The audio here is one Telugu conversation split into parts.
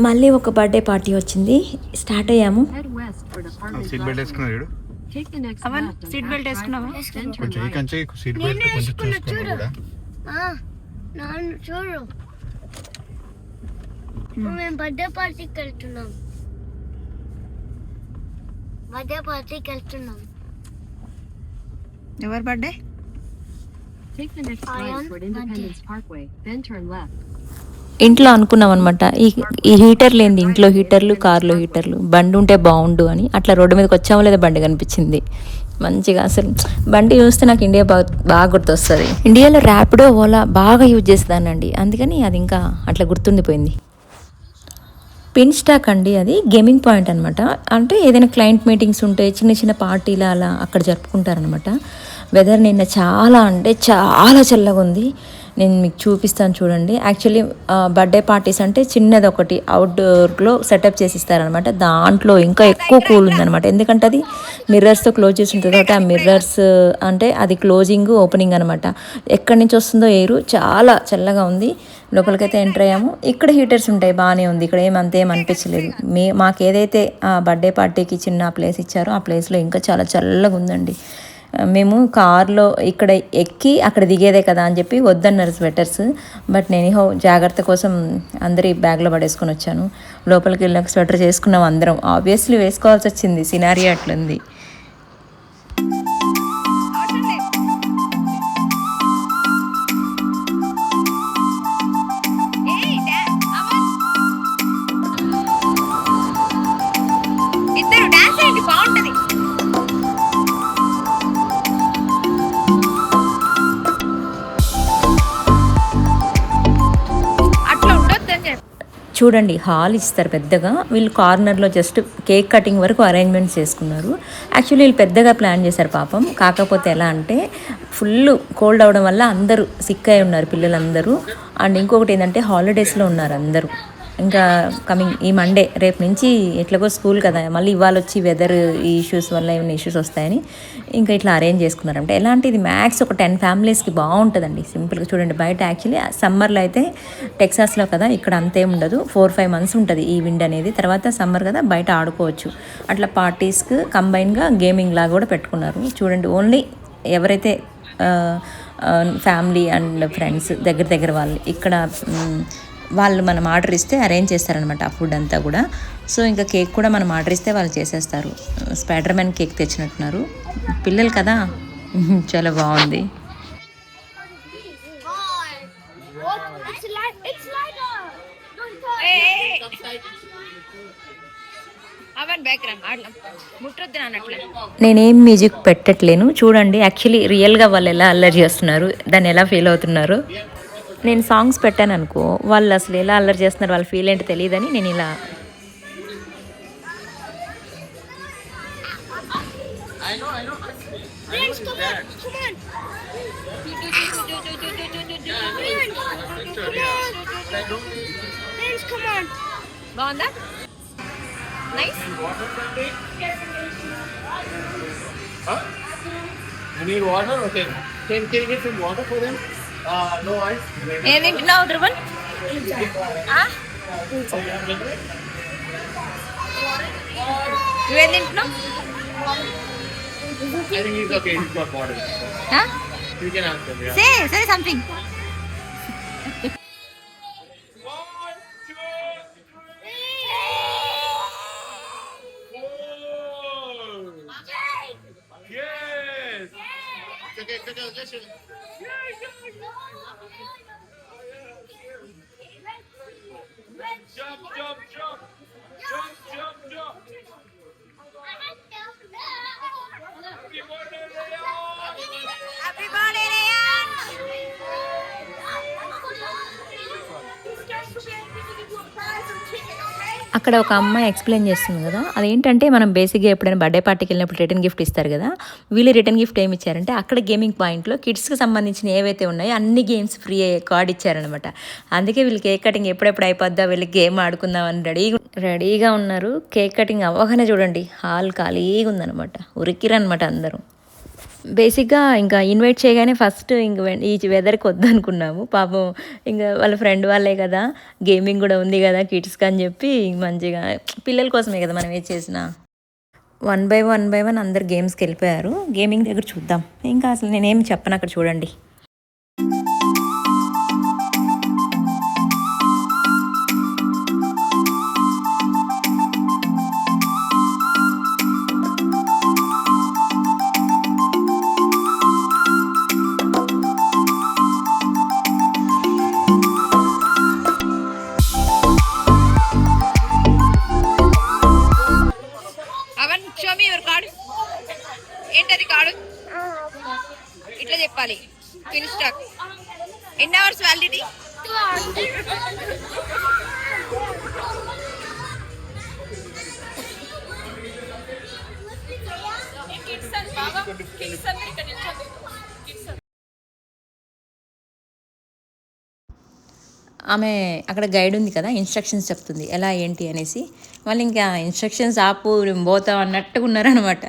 మళ్ళీ ఒక బర్త్డే పార్టీ వచ్చింది, స్టార్ట్ అయ్యాము. సీట్ బెల్ట్ వేసుకున్నాడు వీడు. అవన్ సీట్ బెల్ట్ వేసుకున్నావా? కొంచెం ఈ కంచె సీట్ బెల్ట్ కొంచెం చూసుకోండి కూడా. నాన్న చూడు, మేము బర్త్డే పార్టీకి వెళ్తున్నాం. బర్త్డే పార్టీకి వెళ్తున్నాం. ఎవరి బర్త్డే? ఇంట్లో అనుకున్నాం అనమాట, ఈ హీటర్ లేని ఇంట్లో హీటర్లు, కార్లో హీటర్లు, బండి ఉంటే బాగుండు అని. అట్లా రోడ్డు మీదకి వచ్చామో లేదా బండి కనిపించింది మంచిగా. అసలు బండి చూస్తే నాకు ఇండియా బాగా గుర్తొస్తుంది. ఇండియాలో ర్యాపిడో, ఓలా బాగా యూజ్ చేసేదానండి, అందుకని అది ఇంకా అట్లా గుర్తుండిపోయింది. పిన్ స్టాక్ అండి, అది గేమింగ్ పాయింట్ అనమాట. అంటే ఏదైనా క్లయింట్ మీటింగ్స్ ఉంటే చిన్న చిన్న పార్టీలు అలా అక్కడ జరుపుకుంటారనమాట. వెదర్ నిన్న చాలా అంటే చాలా చల్లగా ఉంది. నేను మీకు చూపిస్తాను చూడండి. యాక్చువల్లీ బర్త్డే పార్టీస్ అంటే చిన్నది ఒకటి అవుట్డోర్లో సెటప్ చేసి ఇస్తారనమాట. దాంట్లో ఇంకా ఎక్కువ కూల్ ఉందనమాట, ఎందుకంటే అది మిర్రర్స్తో క్లోజ్ చేసి ఉంటుంది కాబట్టి. ఆ మిర్రర్స్ అంటే అది క్లోజింగ్ ఓపెనింగ్ అనమాట. ఎక్కడి నుంచి వస్తుందో ఎయిర్ చాలా చల్లగా ఉంది. లోపలికైతే ఎంటర్ అయ్యాము. ఇక్కడ హీటర్స్ ఉంటాయి, బాగానే ఉంది. ఇక్కడ ఏమంతేం అనిపించలేదు. మాకు ఏదైతే ఆ బర్త్డే పార్టీకి చిన్న ప్లేస్ ఇచ్చారో ఆ ప్లేస్లో ఇంకా చాలా చల్లగా ఉందండి. మేము కార్లో ఇక్కడ ఎక్కి అక్కడ దిగేదే కదా అని చెప్పి వద్దన్నారు స్వెటర్స్. బట్ నేను జాగ్రత్త కోసం అందరి బ్యాగ్లో పడేసుకొని వచ్చాను. లోపలికి వెళ్ళాక స్వెటర్ చేసుకున్నాం అందరం. ఆబ్వియస్లీ వేసుకోవాల్సి వచ్చింది, సినారియో అట్లుంది. చూడండి, హాల్ ఇస్తారు పెద్దగా. వీళ్ళు కార్నర్లో జస్ట్ కేక్ కటింగ్ వరకు అరేంజ్మెంట్స్ చేసుకున్నారు. యాక్చువల్లీ వీళ్ళు పెద్దగా ప్లాన్ చేశారు పాపం. కాకపోతే ఎలా అంటే ఫుల్ కోల్డ్ అవడం వల్ల అందరూ సిక్ అయి ఉన్నారు, పిల్లలందరూ. అండ్ ఇంకొకటి ఏంటంటే హాలిడేస్లో ఉన్నారు అందరూ. ఇంకా కమింగ్ ఈ మండే, రేపు నుంచి ఎట్లాగో స్కూల్ కదా, మళ్ళీ ఇవాళ వచ్చి వెదర్ ఇష్యూస్ వల్ల ఏమైనా ఇష్యూస్ వస్తాయని ఇంకా ఇట్లా అరేంజ్ చేసుకున్నారంటే. ఎలాంటి ఇది మ్యాక్స్ ఒక 10 ఫ్యామిలీస్కి బాగుంటుందండి. సింపుల్గా చూడండి. బయట యాక్చువల్లీ సమ్మర్లో అయితే టెక్సాస్లో కదా, ఇక్కడ అంతేం ఉండదు. 4-5 months ఉంటుంది ఈ విండ్ అనేది. తర్వాత సమ్మర్ కదా, బయట ఆడుకోవచ్చు. అట్లా పార్టీస్కి కంబైన్గా గేమింగ్ లాగా కూడా పెట్టుకున్నారు. చూడండి, ఓన్లీ ఎవరైతే ఫ్యామిలీ అండ్ ఫ్రెండ్స్ దగ్గర వాళ్ళు ఇక్కడ వాళ్ళు మనం ఆర్డర్ ఇస్తే అరేంజ్ చేస్తారనమాట ఆ ఫుడ్ అంతా కూడా. సో ఇంకా కేక్ కూడా మనం ఆర్డర్ ఇస్తే వాళ్ళు చేసేస్తారు. స్పైడర్ మ్యాన్ కేక్ తెచ్చినట్టున్నారు, పిల్లలు కదా. చాలా బాగుంది. నేనేం మ్యూజిక్ పెట్టట్లేను చూడండి. యాక్చువల్లీ రియల్గా వాళ్ళు ఎలా అల్లరి చేస్తున్నారు, దాన్ని ఎలా ఫీల్ అవుతున్నారు. నేను సాంగ్స్ పెట్టాను అనుకో, వాళ్ళు అసలు ఎలా అల్లరి చేస్తున్నారు, వాళ్ళ ఫీల్ ఏంటో తెలియదని నేను ఇలా బాగుందా? Nice. You need water? Okay. Can you get some water for them? No ice. ఏం తింటున్నావు ధ్రువన్? నువ్వేం తింటున్నావు? I think he's okay. He's got water. You can ask him. Yeah. Say something. అక్కడ ఒక అమ్మాయి ఎక్స్ప్లెయిన్ చేస్తుంది కదా, అదేంటంటే మనం బేసిక్గా ఎప్పుడైనా బర్త్డే పార్టీకి వెళ్ళినప్పుడు రిటర్న్ గిఫ్ట్ ఇస్తారు కదా. వీళ్ళు రిటర్న్ గిఫ్ట్ ఏమి ఇచ్చారంటే అక్కడ గేమింగ్ పాయింట్లో కిడ్స్కి సంబంధించిన ఏవైతే ఉన్నాయో అన్ని గేమ్స్ ఫ్రీ కార్డ్ ఇచ్చారనమాట. అందుకే వీళ్ళు కేక్ కటింగ్ ఎప్పుడెప్పుడు అయిపోద్దా, వీళ్ళు గేమ్ ఆడుకుందామని రెడీగా ఉన్నారు. కేక్ కటింగ్ అవ్వగానే చూడండి హాల్ ఖాళీగా ఉందనమాట, ఉరికిరనమాట అందరూ. బేసిక్‌గా ఇంకా ఇన్వైట్ చేయగానే ఫస్ట్ ఇంక ఈ వెదర్‌కి వద్దనుకున్నాము. పాపం ఇంక వాళ్ళ ఫ్రెండ్ వాళ్ళే కదా! గేమింగ్ గూడా ఉంది గదా! కిడ్స్‌కి అని జెప్పి మంచిగా పిల్లల కోసమే గదా! మనం ఏది చేసినా. వన్ బై వన్ అందరూ గేమ్స్‌కెళ్ళిపోయారు. గేమింగ్ దగ్గర చూద్దాం. ఇంకా అసలు నేనేం చెప్పను అక్కడ చూడండి. అవన్ షో మీ యువర్ కార్డ్. ఏంటది కార్డు? ఇట్లా చెప్పాలి. ఫిన్ స్టాక్. ఎన్ని అవర్స్ వ్యాలిడిటీ? 2 hours. ఆమె అక్కడ గైడ్ ఉంది కదా, ఇన్స్ట్రక్షన్స్ చెప్తుంది ఎలా ఏంటి అనేసి. వాళ్ళు ఇంకా ఇన్స్ట్రక్షన్స్ ఆపు మేము పోతాం అన్నట్టుగా ఉన్నారనమాట.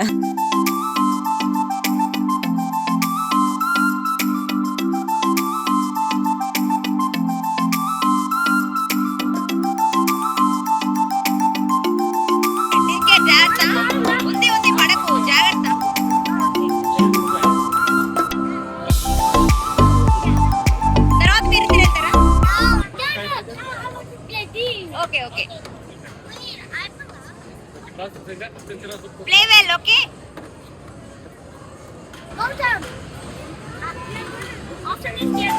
ఉంది ఉంది పడకు జాగ్రత్త. తర్వాత మీరు తినేస్తారా? Okay okay. Play well. Okay. Go down. After this game.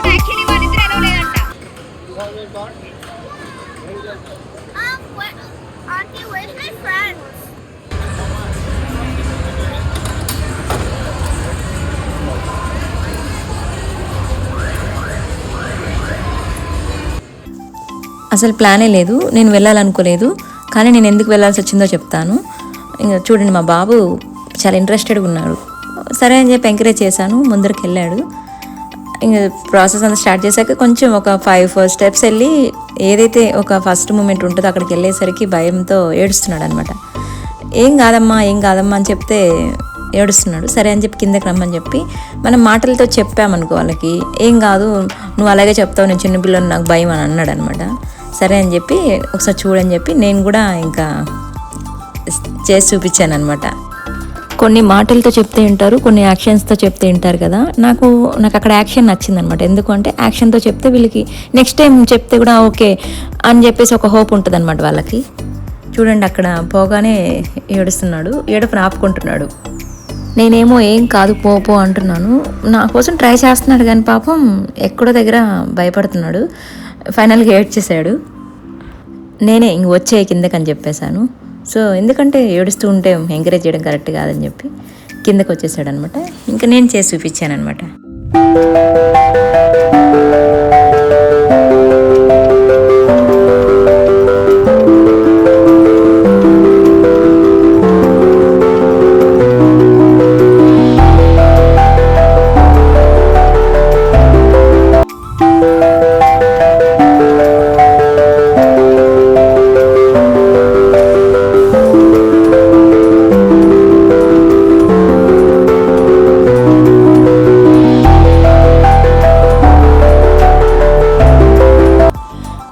Actually వాళ్ళిద్దరు ఎలవలేదంట. Auntie, where's my friends? అసలు ప్లానే లేదు, నేను వెళ్ళాలనుకోలేదు. కానీ నేను ఎందుకు వెళ్ళాల్సి వచ్చిందో చెప్తాను. ఇంకా చూడండి మా బాబు చాలా ఇంట్రెస్టెడ్గా ఉన్నాడు. సరే అని చెప్పి ఎంకరేజ్ చేశాను, ముందరికి వెళ్ళాడు. ఇంకా ప్రాసెస్ అంతా స్టార్ట్ చేశాక కొంచెం ఒక 5 స్టెప్స్ వెళ్ళి ఏదైతే ఒక ఫస్ట్ మూమెంట్ ఉంటుందో అక్కడికి వెళ్ళేసరికి భయంతో ఏడుస్తున్నాడు అనమాట. ఏం కాదమ్మా అని చెప్తే ఏడుస్తున్నాడు. సరే అని చెప్పి కిందకి రమ్మని చెప్పి మనం మాటలతో చెప్పామనుకో వాళ్ళకి, ఏం కాదు నువ్వు అలాగే చెప్తావు, నేను చిన్నపిల్లని నాకు భయం అని అన్నాడు అనమాట. సరే అని చెప్పి ఒకసారి చూడని చెప్పి నేను కూడా ఇంకా చేసి చూపించాను అనమాట. కొన్ని మాటలతో చెప్తే వింటారు, కొన్ని యాక్షన్స్తో చెప్తే వింటారు కదా. నాకు అక్కడ యాక్షన్ నచ్చిందనమాట. ఎందుకంటే యాక్షన్తో చెప్తే వీళ్ళకి నెక్స్ట్ టైం చెప్తే కూడా ఓకే అని చెప్పేసి ఒక హోప్ ఉంటుంది అనమాట వాళ్ళకి. చూడండి అక్కడ పోగానే ఏడుస్తున్నాడు, ఏడుపుని ఆపుకుంటున్నాడు. నేనేమో ఏం కాదు పో అంటున్నాను. నా కోసం ట్రై చేస్తున్నాడు కానీ పాపం ఎక్కడో దగ్గర భయపడుతున్నాడు. ఫైనల్గా ఏడ్చేసాడు. నేనే ఇంక వచ్చే కిందకని చెప్పేశాను. సో ఎందుకంటే ఏడుస్తూ ఉంటే ఎంకరేజ్ చేయడం కరెక్ట్ కాదని చెప్పి కిందకు వచ్చేసాడు అనమాట. ఇంకా నేను చేసి చూపించాను అనమాట.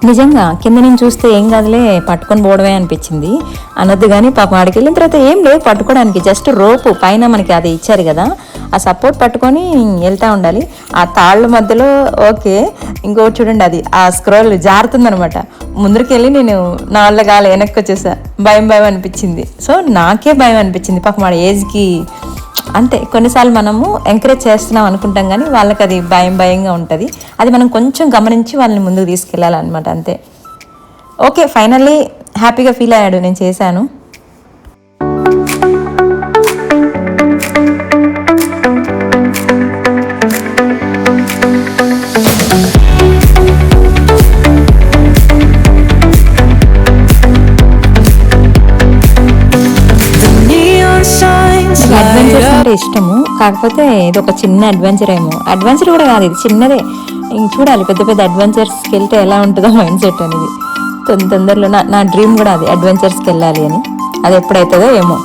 నిజంగా కింద నేను చూస్తే ఏం కాదులే పట్టుకొని పోవడమే అనిపించింది. అనొద్దు కానీ పాపం ఆడికి వెళ్ళిన తర్వాత ఏం లేదు పట్టుకోవడానికి, జస్ట్ రోపు పైన మనకి అది ఇచ్చారు కదా, ఆ సపోర్ట్ పట్టుకొని వెళ్తూ ఉండాలి. ఆ తాళ్ళ మధ్యలో ఓకే. ఇంకోటి చూడండి, అది ఆ స్క్రోల్ జారుతుందనమాట. ముందరికి వెళ్ళి నేను నా వల్ల కాలే వెనక్కి వచ్చేసా. భయం అనిపించింది. సో నాకే భయం అనిపించింది. పాపం వాడి ఏజ్కి అంతే. కొన్నిసార్లు మనము ఎంకరేజ్ చేస్తున్నాం అనుకుంటాం కానీ వాళ్ళకి అది భయంగా ఉంటుంది. అది మనం కొంచెం గమనించి వాళ్ళని ముందుకు తీసుకెళ్ళాలన్నమాట, అంతే. ఓకే, ఫైనల్లీ హ్యాపీగా ఫీల్ అయ్యాడు నేను చేశాను. ఇష్టము. కాకపోతే ఇది ఒక చిన్న అడ్వెంచర్ ఏమో, అడ్వెంచర్ కూడా కాదు, ఇది చిన్నదే. ఇంక చూడాలి పెద్ద పెద్ద అడ్వెంచర్స్కి వెళ్తే ఎలా ఉంటుందో మైండ్ సెట్ అనేది. తొందరలో నా డ్రీమ్ కూడా అది, అడ్వెంచర్స్కి వెళ్ళాలి అని. అది ఎప్పుడైతుందో ఏమో.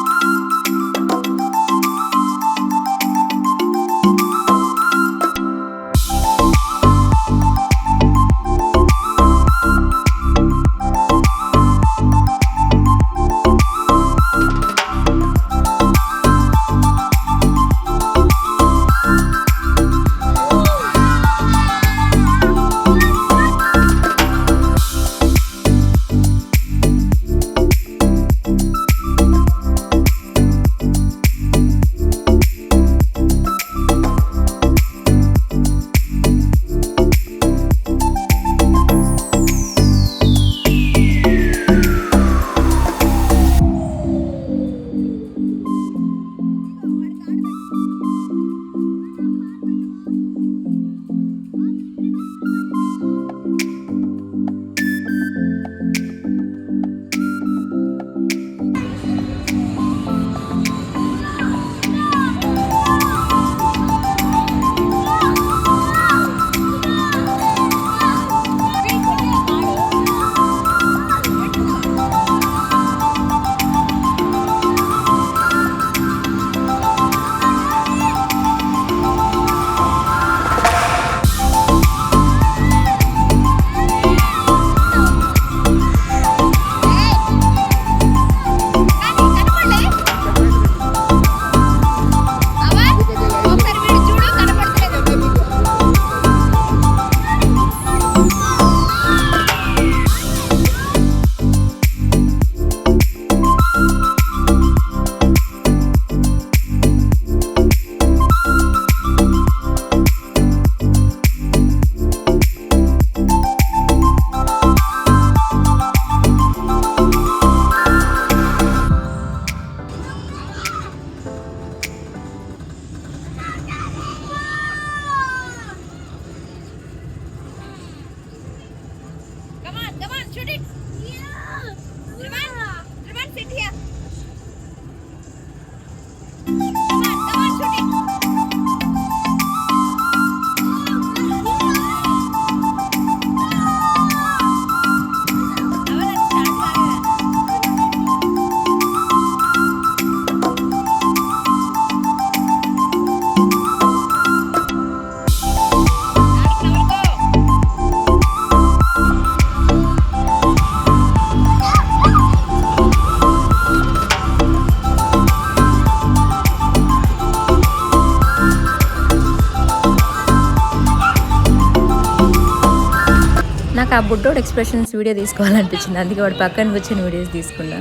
నాకు ఆ బుడ్డోడు ఎక్స్ప్రెషన్స్ వీడియో తీసుకోవాలనిపించింది, అందుకే వాడు పక్కన కూర్చొని వీడియోస్ తీసుకున్నా.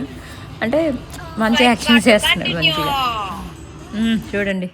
అంటే మంచి యాక్షన్ చేస్తున్నాడు మంచిగా. చూడండి.